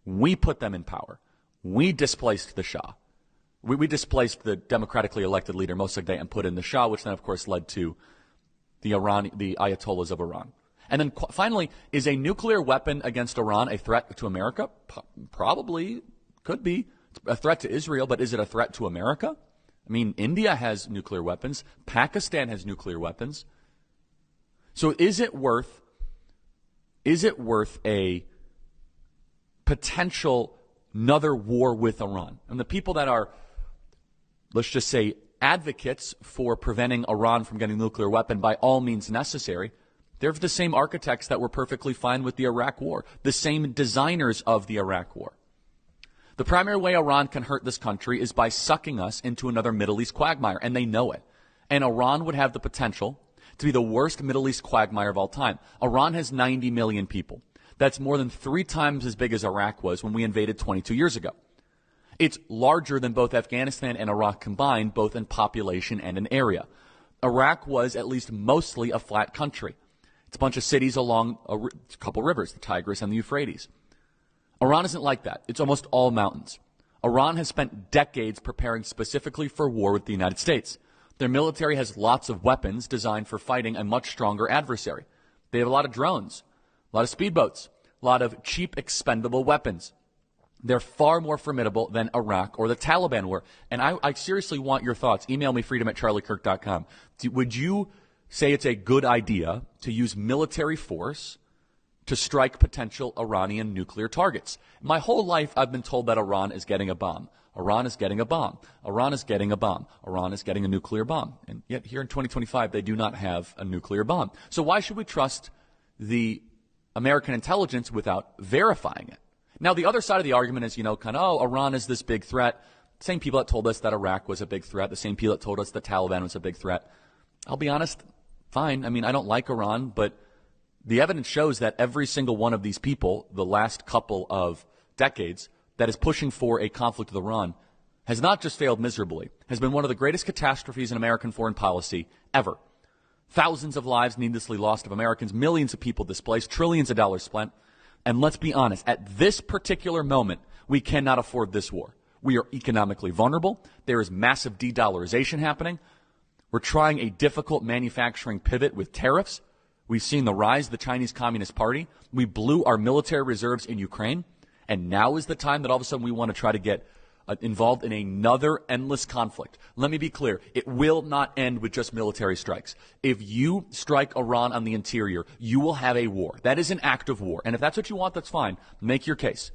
We put them in power. We displaced the Shah. We displaced the democratically elected leader Mossadegh and put in the Shah, which then, of course, led to the Ayatollahs of Iran. And then finally, is a nuclear weapon against Iran a threat to America? Probably. Could be. It's a threat to Israel, but is it a threat to America? I mean, India has nuclear weapons. Pakistan has nuclear weapons. So is it worth a potential another war with Iran? And the people that are, let's just say, advocates for preventing Iran from getting a nuclear weapon by all means necessary, they're the same architects that were perfectly fine with the Iraq War, the same designers of the Iraq War. The primary way Iran can hurt this country is by sucking us into another Middle East quagmire, and they know it. And Iran would have the potential to be the worst Middle East quagmire of all time. Iran has 90 million people. That's more than 3 times as big as Iraq was when we invaded 22 years ago. It's larger than both Afghanistan and Iraq combined, both in population and in area. Iraq was at least mostly a flat country. It's a bunch of cities along a couple rivers, the Tigris and the Euphrates. Iran isn't like that. It's almost all mountains. Iran has spent decades preparing specifically for war with the United States. Their military has lots of weapons designed for fighting a much stronger adversary. They have a lot of drones, a lot of speedboats, a lot of cheap, expendable weapons. They're far more formidable than Iraq or the Taliban were. And I seriously want your thoughts. Email me, freedom@charliekirk.com. Would you say it's a good idea to use military force to strike potential Iranian nuclear targets? My whole life, I've been told that Iran is getting a bomb. Iran is getting a bomb. Iran is getting a bomb. Iran is getting a nuclear bomb. And yet here in 2025, they do not have a nuclear bomb. So why should we trust the American intelligence without verifying it? Now, the other side of the argument is, Iran is this big threat. The same people that told us that Iraq was a big threat, the same people that told us the Taliban was a big threat. I'll be honest, fine. I mean, I don't like Iran, but the evidence shows that every single one of these people, the last couple of decades, that is pushing for a conflict with Iran has not just failed miserably, has been one of the greatest catastrophes in American foreign policy ever. Thousands of lives needlessly lost of Americans, millions of people displaced, trillions of dollars spent. And let's be honest, at this particular moment, we cannot afford this war. We are economically vulnerable. There is massive de-dollarization happening. We're trying a difficult manufacturing pivot with tariffs. We've seen the rise of the Chinese Communist Party. We blew our military reserves in Ukraine. And now is the time that all of a sudden we want to try to get involved in another endless conflict. Let me be clear. It will not end with just military strikes. If you strike Iran on the interior, you will have a war. That is an act of war. And if that's what you want, that's fine. Make your case.